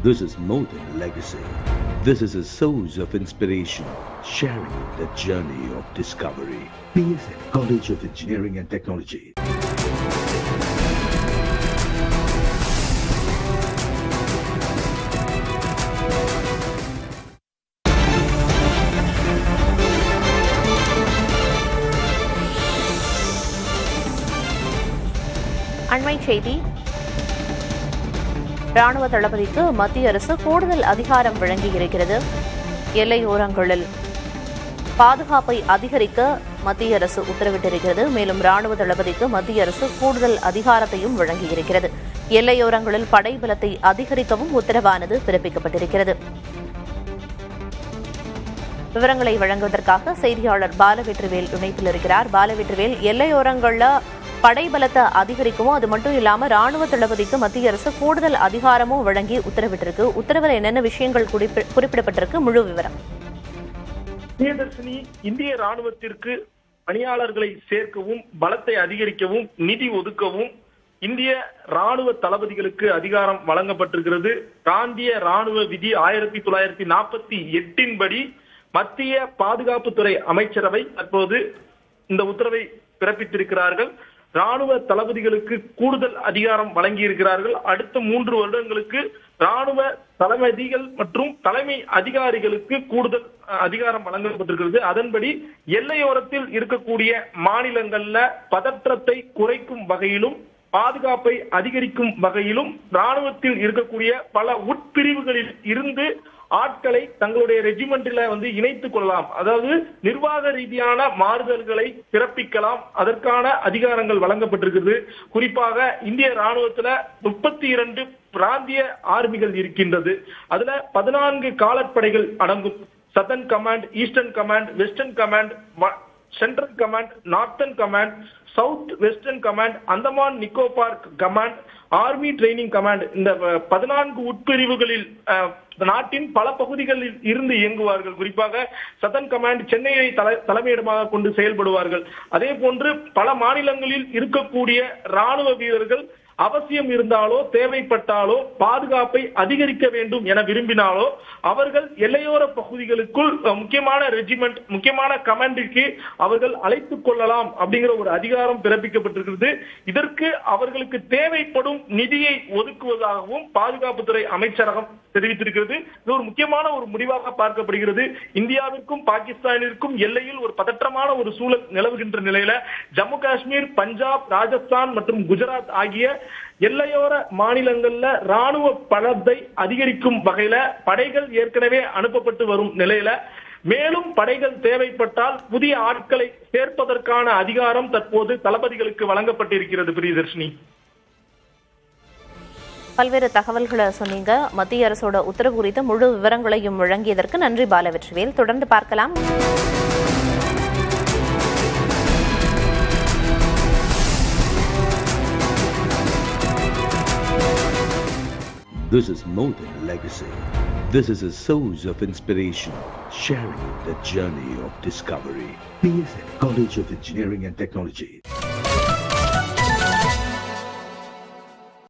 This is more than legacy. This is a source of inspiration, sharing the journey of discovery. PSN College of Engineering and Technology. அண்மை செய்தி. ராணுவ தளபதிக்கு மத்திய அரசு கூடுதல் அதிகாரம் வழங்கியிருக்கிறது. எல்லையோரங்களில் பாதுகாப்பை அதிகரிக்க மத்திய அரசு உத்தரவிட்டிருக்கிறது. மேலும் ராணுவ தளபதிக்கு மத்திய அரசு கூடுதல் அதிகாரத்தையும் வழங்கியிருக்கிறது. எல்லையோரங்களில் படைபலத்தை அதிகரிக்கவும் உத்தரவானது பிறப்பிக்கப்பட்டிருக்கிறது. விவரங்களை வழங்குவதற்காக செய்தியாளர் பாலவெற்றிவேல் இணைப்பில் இருக்கிறார். பாலவெற்றிவேல், எல்லையோரங்களில் படைபலத்தை அதிகரிக்கவும், அது மட்டும் இல்லாம ராணுவ தளபதிக்கு மத்திய அரசு கூடுதல் அதிகாரமும் வழங்கி உத்தரவிட்டிருக்கு. உத்தரவில் என்னென்ன விஷயங்கள் குறிப்பிடப்பட்டிருக்கு? முழு விவரம். பிரியதர்ஷினி, இந்திய ராணுவத்திற்கு பணியாளர்களை சேர்க்கவும், பலத்தை அதிகரிக்கவும், நிதி ஒதுக்கவும் இந்திய ராணுவ தளபதிகளுக்கு அதிகாரம் வழங்கப்பட்டிருக்கிறது. பிராந்திய ராணுவ விதி 1948 படி மத்திய பாதுகாப்புத்துறை அமைச்சரவை தற்போது இந்த உத்தரவை பிறப்பித்திருக்கிறார்கள். ராணுவ தளபதிகளுக்கு கூடுதல் அதிகாரம் வழங்கி இருக்கிறார்கள். அடுத்த 3 வருடங்களுக்கு ராணுவ தளபதிகள் மற்றும் தலைமை அதிகாரிகளுக்கு கூடுதல் அதிகாரம் வழங்கப்பட்டிருக்கிறது. அதன்படி எல்லையோரத்தில் இருக்கக்கூடிய மாநிலங்கள்ல பதற்றத்தை குறைக்கும் வகையிலும், பாதுகாப்பை அதிகரிக்கும் வகையிலும் ராணுவத்தில் இருக்கக்கூடிய பல உட்பிரிவுகளில் இருந்து ஆட்களை தங்களுடைய ரெஜிமெண்ட்ல இணைத்துக் கொள்ளலாம். அதாவது நிர்வாக ரீதியான மாறுதல்களை பிறப்பிக்கலாம். அதற்கான அதிகாரங்கள் வழங்கப்பட்டிருக்கிறது. குறிப்பாக இந்திய ராணுவத்துல 32 பிராந்திய ஆர்மிகள் இருக்கின்றது. அதுல 14 காலாட்படைகள் அடங்கும். Southern command, eastern command, western command, central command, northern command, south western command, Andaman Nicobar command, army training command. இந்த 14 உட்பிரிவுகளில் நாட்டின் பல பகுதிகளில் இருந்து இயங்குவார்கள். குறிப்பாக சதர்ன் கமாண்ட் சென்னையை தலைமையிடமாக கொண்டு செயல்படுவார்கள். அதே போன்று பல மாநிலங்களில் இருக்கக்கூடிய ராணுவ வீரர்கள் அவசியம் இருந்தாலோ, தேவைப்பட்டாலோ, பாதுகாப்பை அதிகரிக்க வேண்டும் என விரும்பினாலோ அவர்கள் எல்லையோர பகுதிகளுக்குள் முக்கியமான ரெஜிமெண்ட், முக்கியமான கமாண்டிற்கு அவர்கள் அழைத்துக் கொள்ளலாம் அப்படிங்கிற ஒரு அதிகாரம் பிறப்பிக்கப்பட்டிருக்கிறது. இதற்கு அவர்களுக்கு தேவைப்படும் நிதியை ஒதுக்குவதாகவும் பாதுகாப்புத்துறை அமைச்சரகம் தெரிவித்திருக்கிறது. இது ஒரு முக்கியமான ஒரு முடிவாக பார்க்கப்படுகிறது. இந்தியாவிற்கும் பாகிஸ்தானிற்கும் எல்லையில் ஒரு பதற்றமான ஒரு சூழல் நிலவுகின்ற நிலையில ஜம்மு காஷ்மீர், பஞ்சாப், ராஜஸ்தான் மற்றும் குஜராத் ஆகிய எல்லையோர மாநிலங்கள்ல ராணுவ பலத்தை அதிகரிக்கும் வகையில படைகள் ஏற்கனவே அனுப்பப்பட்டு வரும் நிலையில மேலும் படைகள் தேவைப்பட்டால் புதிய ஆட்களை சேர்ப்பதற்கான அதிகாரம் தற்போது தளபதிகளுக்கு வழங்கப்பட்டிருக்கிறது. பிரியதர்ஷினி, பல்வேறு தகவல்களை சொன்னீங்க. மத்திய அரசோட உத்தரவு குறித்த முழு விவரங்களையும் வழங்கியதற்கு நன்றி பாலவெற்றிவேல். தொடர்ந்து பார்க்கலாம். This is more than legacy. This is a source of inspiration, sharing the journey of discovery. PSN College of Engineering and Technology.